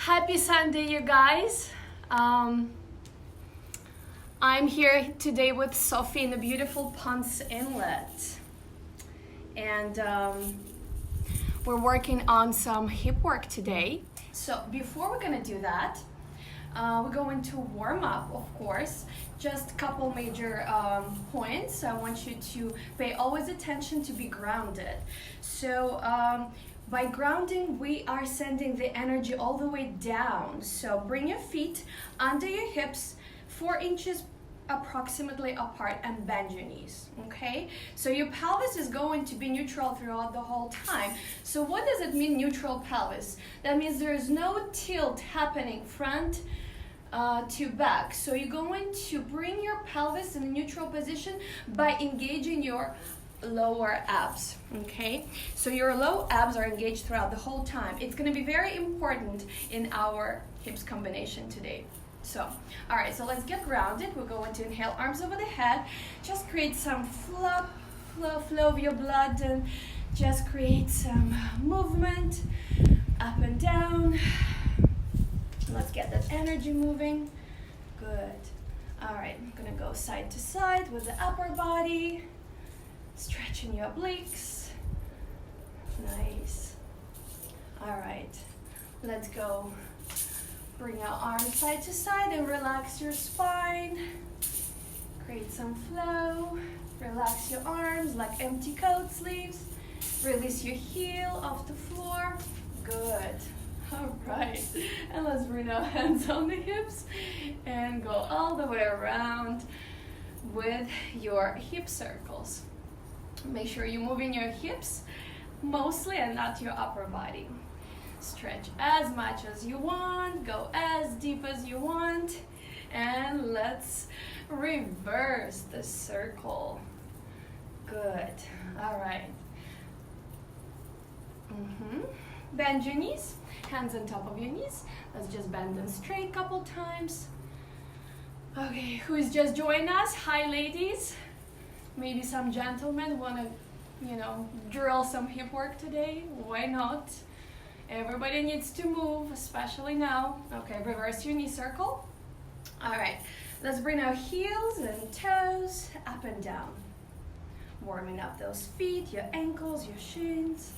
Happy Sunday, you guys. I'm here today with Sophie in the beautiful Ponce Inlet. And we're working on some hip work today. So before we're gonna do that, we're going to warm up, of course. Just a couple major points. I want you to pay always attention to be grounded. So by grounding, we are sending the energy all the way down. So bring your feet under your hips, 4 inches approximately apart, and bend your knees, okay? So your pelvis is going to be neutral throughout the whole time. So what does it mean, neutral pelvis? That means there is no tilt happening front to back. So you're going to bring your pelvis in a neutral position by engaging your lower abs, okay? So your low abs are engaged throughout the whole time. It's going to be very important in our hips combination today. So, all right, so let's get grounded. We're going to inhale, arms over the head. Just create some flow of your blood, and just create some movement up and down. Let's get that energy moving. Good. All right, I'm gonna go side to side with the upper body, stretching your obliques. Nice. All right, let's go. Bring your arms side to side and relax your spine. Create some flow. Relax your arms like empty coat sleeves. Release your heel off the floor. Good. All right. And let's bring our hands on the hips and go all the way around with your hip circles. Make sure you're moving your hips mostly and not your upper body. Stretch as much as you want, go as deep as you want, and let's reverse the circle. Good. All right. Bend your knees, hands on top of your knees. Let's just bend them straight a couple times. Okay, who's just joined us? Hi, ladies. Maybe some gentlemen want to, drill some hip work today. Why not? Everybody needs to move, especially now. Okay, reverse your knee circle. All right, let's bring our heels and toes up and down. Warming up those feet, your ankles, your shins.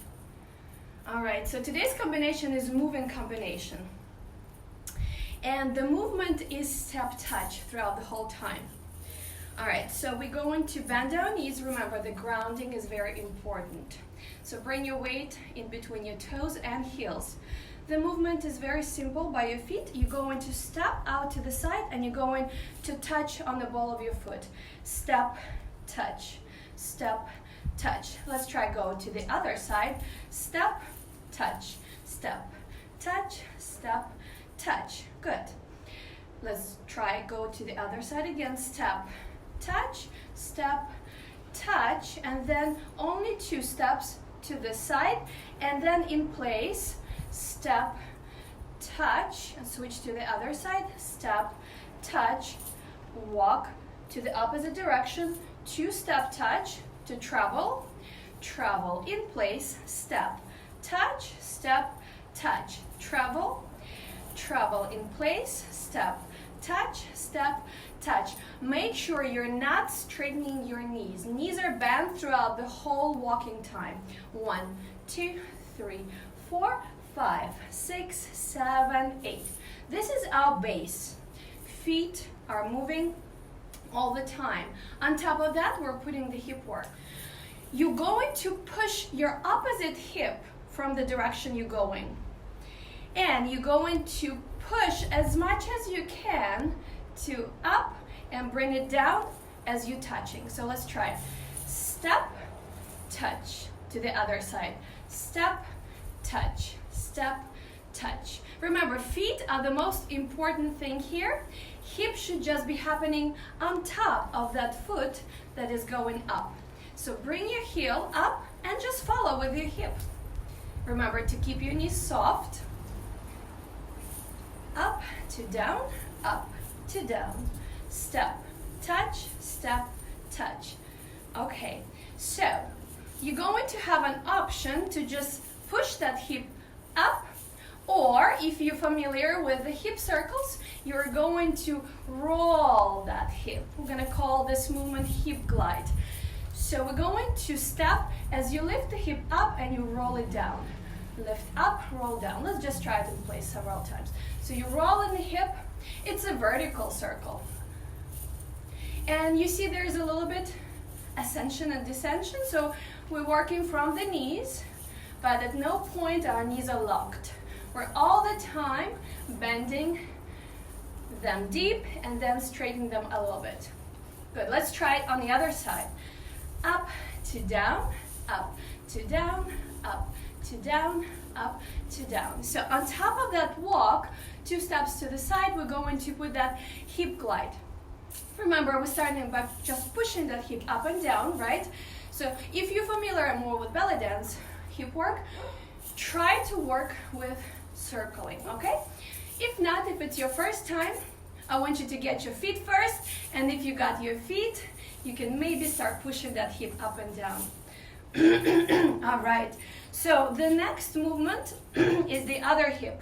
All right, so today's combination is moving combination. And the movement is step touch throughout the whole time. All right, so we're going to bend our knees. Remember, the grounding is very important. So bring your weight in between your toes and heels. The movement is very simple. By your feet, you're going to step out to the side and you're going to touch on the ball of your foot. Step, touch, step, touch. Let's try go to the other side. Step, touch, step, touch, step, touch. Good. Let's try go to the other side again. Step, touch, step, touch, and then only 2 steps to the side, and then in place, step, touch, and switch to the other side, step, touch, walk to the opposite direction, 2-step touch to travel, in place, step, touch, travel, in place, step, touch. Make sure you're not straightening your knees. Knees are bent throughout the whole walking time. 1, 2, 3, 4, 5, 6, 7, 8. This is our base. Feet are moving all the time. On top of that, we're putting the hip work. You're going to push your opposite hip from the direction you're going. And you're going to push as much as you can to up and bring it down as you're touching. So let's try it. Step, touch to the other side. Step, touch, step, touch. Remember, feet are the most important thing here. Hip should just be happening on top of that foot that is going up. So bring your heel up and just follow with your hip. Remember to keep your knees soft. Up to down, up to down. Step, touch, step, touch. Okay, so you're going to have an option to just push that hip up Or if you're familiar with the hip circles, you're going to roll that hip. We're going to call this movement hip glide. So we're going to step as you lift the hip up and you roll it down. Lift up, roll down. Let's just try it in place several times. So you roll in the hip. It's a vertical circle. And you see there's a little bit ascension and descension. So we're working from the knees, but at no point our knees are locked. We're all the time bending them deep and then straightening them a little bit. Good, let's try it on the other side. Up to down, up to down, up to down, up to down. So on top of that walk, 2 steps to the side, we're going to put that hip glide. Remember, we're starting by just pushing that hip up and down, right? So if you're familiar more with belly dance, hip work, try to work with circling, okay? If not, if it's your first time, I want you to get your feet first, and if you got your feet, you can maybe start pushing that hip up and down. All right, so the next movement is the other hip.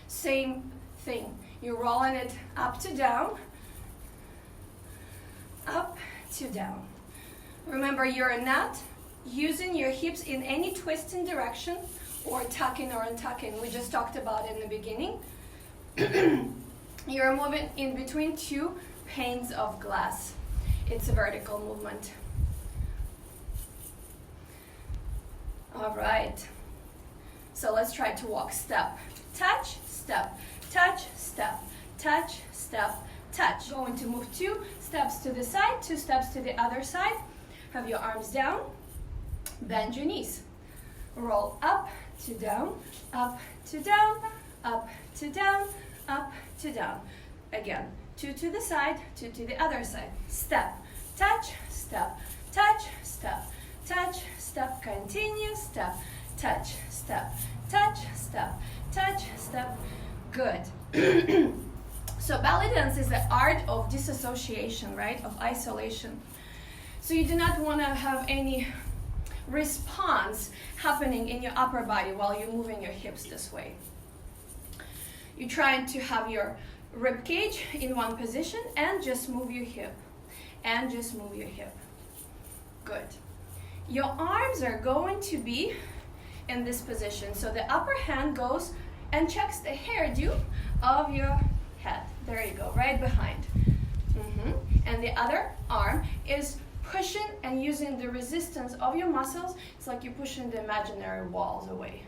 Same thing, you're rolling it up to down, up to down. Remember, you're not using your hips in any twisting direction or tucking or untucking. We just talked about it in the beginning. You're moving in between 2 panes of glass. It's a vertical movement. All right. So let's try to walk. Step, touch, step, touch, step, touch, step, touch. Going to move 2 steps to the side, 2 steps to the other side. Have your arms down. Bend your knees. Roll up to down, up to down, up to down, up to down. Again, 2 to the side, 2 to the other side. Step, touch, step, touch, step, touch, step, continue, step, touch, step, touch, step, touch, step. Good. So belly dance is the art of disassociation, right? Of isolation. So you do not want to have any response happening in your upper body while you're moving your hips this way. You're trying to have your rib cage in one position and just move your hip. And just move your hip. Good. Your arms are going to be in this position. So the upper hand goes and checks the hairdo of your head. There you go, right behind. And the other arm is pushing and using the resistance of your muscles. It's like you're pushing the imaginary walls away.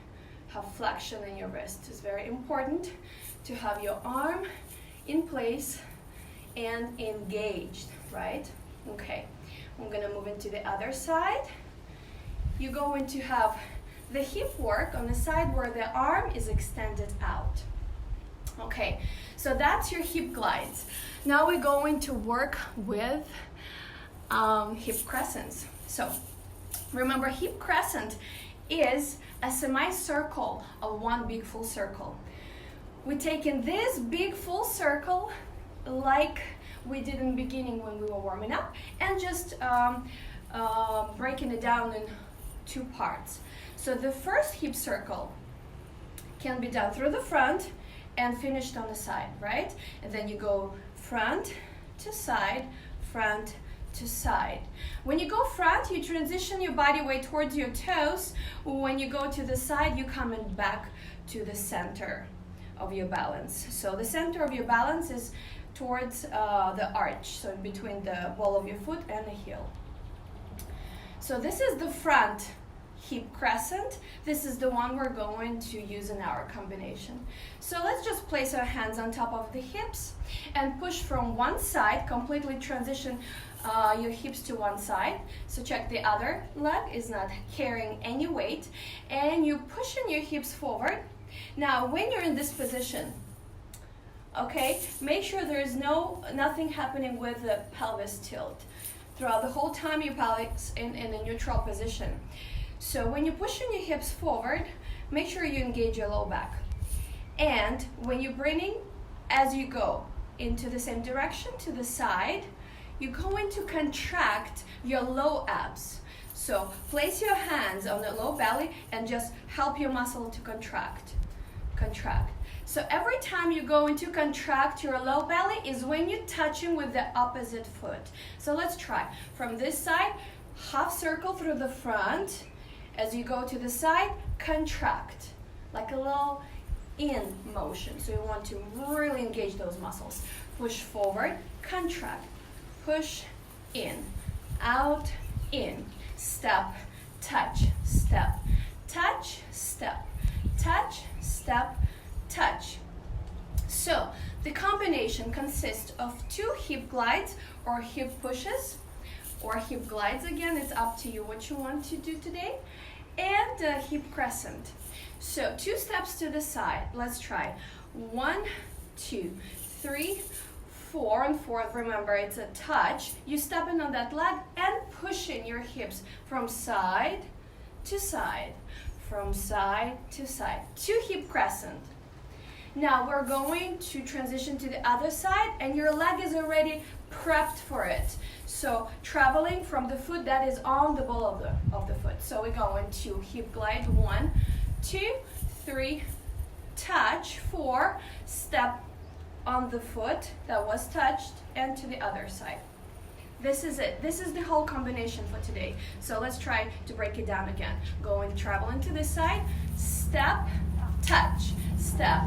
Have flexion in your wrist. It's very important to have your arm in place and engaged, right? Okay, I'm gonna move into the other side. You're going to have the hip work on the side where the arm is extended out. Okay, so that's your hip glides. Now we're going to work with hip crescents. So remember, hip crescent is a semicircle of one big full circle. We're taking this big full circle like we did in the beginning when we were warming up and just breaking it down in 2 parts. So the first hip circle can be done through the front and finished on the side, right? And then you go front to side, front to side. When you go front, you transition your body weight towards your toes. When you go to the side, you're coming back to the center of your balance. So the center of your balance is towards the arch, so in between the ball of your foot and the heel. So this is the front hip crescent. This is the one we're going to use in our combination. So let's just place our hands on top of the hips and push from one side, completely transition your hips to one side. So check the other leg is not carrying any weight, and you're pushing your hips forward. Now when you're in this position, okay, make sure there is nothing happening with the pelvis tilt. Throughout the whole time your pelvis in a neutral position. So when you're pushing your hips forward, make sure you engage your low back. And when you're bringing, as you go into the same direction to the side, you're going to contract your low abs. So place your hands on the low belly and just help your muscle to contract. contract. So every time you go into contract your low belly is when you're touching with the opposite foot. So let's try. From this side, half circle through the front. As you go to the side, contract, like a little in motion. So you want to really engage those muscles. Push forward, contract, push in, out, in, step, touch, step, touch, step, touch, step, touch. So the combination consists of 2 hip glides or hip pushes, or hip glides again, it's up to you what you want to do today, and a hip crescent. So 2 steps to the side. Let's try. 1, 2, 3, 4, and 4th, remember it's a touch. You step in on that leg and pushing your hips from side to side, from side to side. 2 hip crescent. Now we're going to transition to the other side and your leg is already prepped for it. So traveling from the foot that is on the ball of the foot. So we're going to hip glide. 1, 2, 3, touch, 4, step on the foot that was touched, and to the other side. This is it. This is the whole combination for today. So let's try to break it down again. Going, traveling to this side, step, touch, step,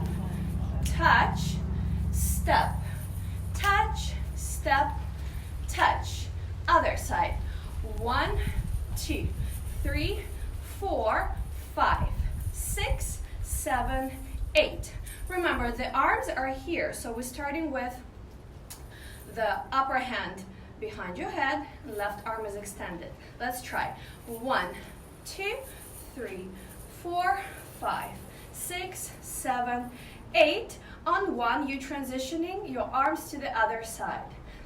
touch, step, touch, step, touch. Other side. 1, 2, 3, 4, 5, 6, 7, 8. Remember, the arms are here, so we're starting with the upper hand behind your head, left arm is extended. Let's try. 1, 2, 3, 4, 5, 6, 7, 8. On 1, you're transitioning your arms to the other side.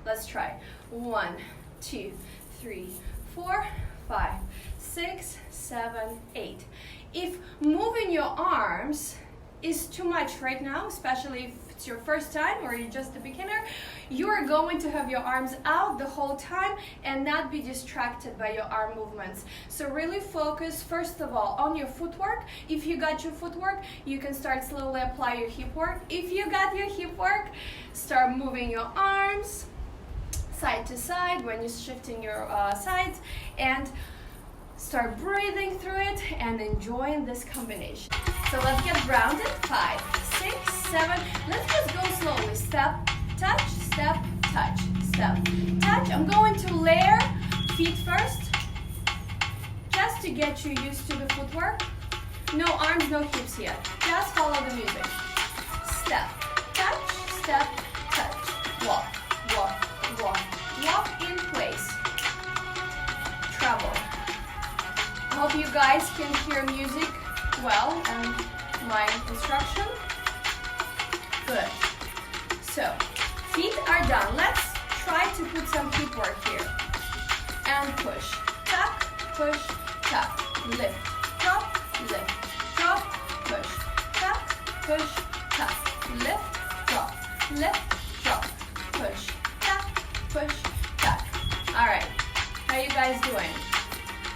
Let's try. 1, 2, 3, 4, 5, 6, 7, 8. If moving your arms is too much right now, especially if it's your first time or you're just a beginner, you are going to have your arms out the whole time and not be distracted by your arm movements. So really focus first of all on your footwork. If you got your footwork, you can start slowly apply your hip work. If you got your hip work, start moving your arms side to side when you're shifting your sides, and start breathing through it and enjoying this combination. So let's get grounded. 5, 6, 7. Let's just go slowly. Step, touch, step, touch, step, touch. I'm going to layer feet first, just to get you used to the footwork. No arms, no hips yet. Just follow the music. Step, touch, step, touch. Walk, walk, walk, walk in place. Travel. I hope you guys can hear music well and my instruction. Good. So, feet are done. Let's try to put some hip work here. And push. Tap, push, tap. Lift, drop, lift, drop, push. Tap, push, tap. Lift, drop, lift, drop, push. Tap, push, tap. All right. How you guys doing?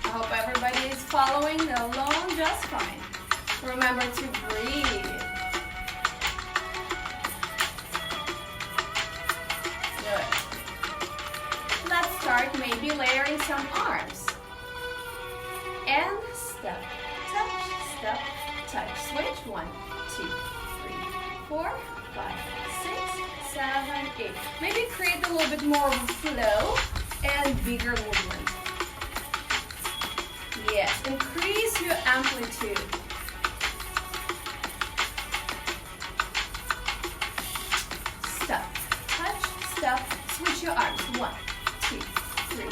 I hope everybody is following along just fine. Remember to breathe. Good. Let's start maybe layering some arms. And step, touch, step, touch. Switch. 1, 2, 3, 4, 5, 6, 7, 8. Maybe create a little bit more of a flow and bigger movement. Yes, increase your amplitude. Step, touch, step, switch your arms. 1, 2, 3,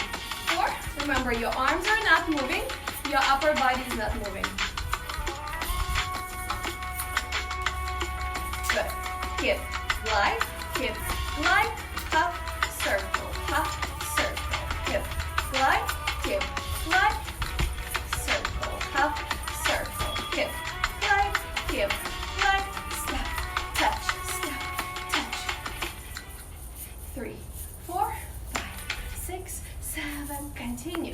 4. Remember, your arms are not moving, your upper body is not moving. Good. Hip, glide, half circle, hip, glide, glide, circle, half circle, hip, glide, step, touch, step, touch. 3, 4, 5, 6, 7, continue.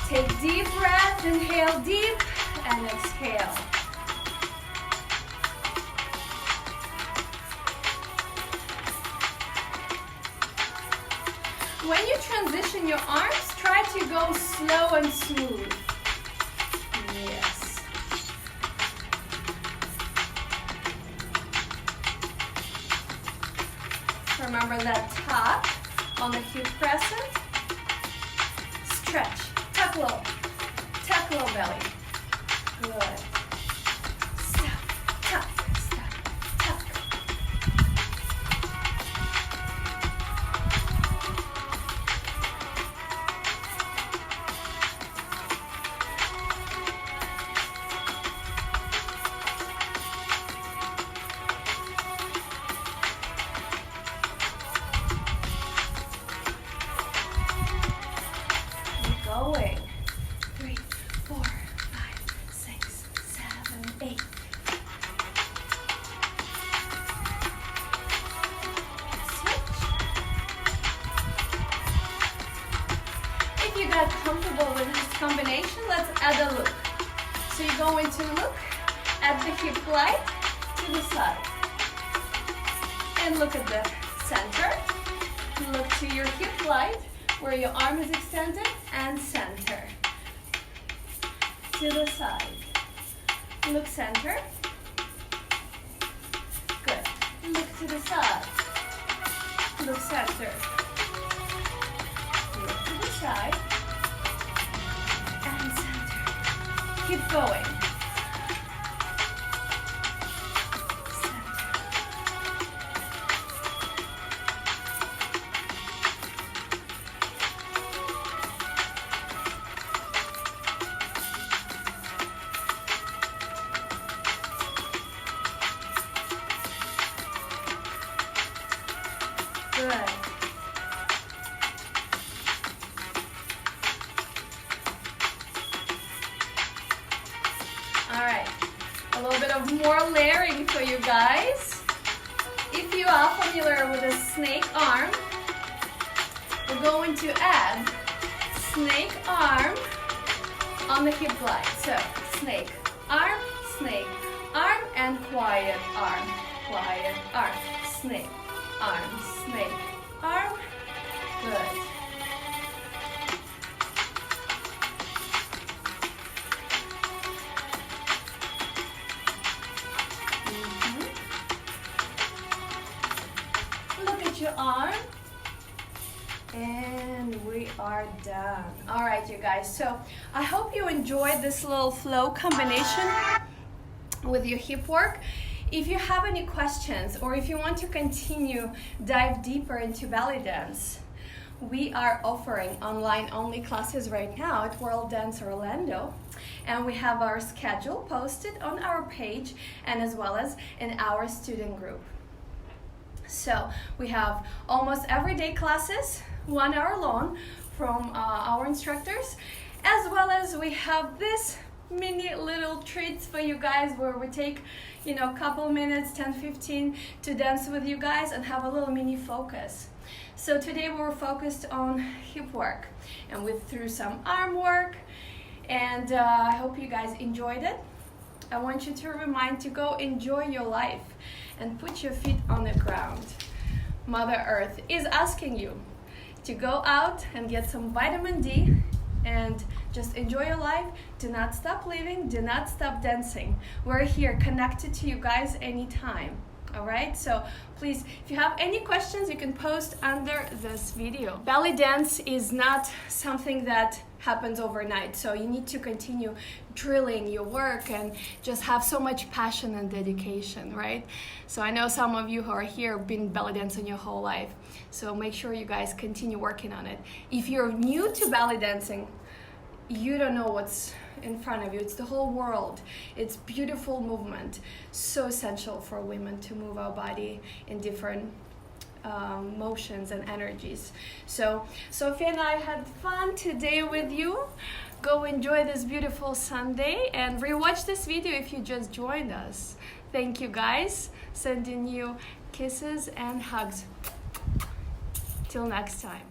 Take deep breath, inhale deep, and exhale. When you transition your arms, try to go slow and smooth. Yes. Remember that tap on the hip crescent. Stretch, tuck low belly. Good. Step, tuck, step, tuck. Going. 3, 4, 5, 6, 7, 8. Switch. If you got comfortable with this combination, let's add a look. So you're going to look at the hip glide to the side. And look at the center. Look to your hip glide where your arm is extended, and center. To the side. Look center. Good. Look to the side. Look center. Look to the side. And center. Keep going. Good. All right, a little bit of more layering for you guys. If you are familiar with a snake arm, we're going to add snake arm on the hip glide. So snake arm, and quiet arm, snake arm, snake arm. Good. Look at your arm. And we are done. All right, you guys. So I hope you enjoyed this little flow combination with your hip work. If you have any questions or if you want to continue dive deeper into belly dance, we are offering online only classes right now at World Dance Orlando, and we have our schedule posted on our page and as well as in our student group. So we have almost everyday classes, 1 hour long, from our instructors, as well as we have this mini little treats for you guys where we take, you know, a couple minutes, 10-15, to dance with you guys and have a little mini focus. So today we were focused on hip work, and we threw some arm work, and I hope you guys enjoyed it. I want you to remind to go enjoy your life and put your feet on the ground. Mother Earth is asking you to go out and get some vitamin D and just enjoy your life. Do not stop living, do not stop dancing. We're here connected to you guys anytime. All right, so please, if you have any questions, you can post under this video. Belly dance is not something that happens overnight, so you need to continue drilling your work and just have so much passion and dedication, right? So I know some of you who are here have been belly dancing your whole life, so make sure you guys continue working on it. If you're new to belly dancing, you don't know what's in front of you. It's the whole world. It's beautiful movement, so essential for women to move our body in different motions and energies. So Sophia and I had fun today with you. Go enjoy this beautiful Sunday and rewatch this video if you just joined us. Thank you guys. Sending you kisses and hugs. Till next time.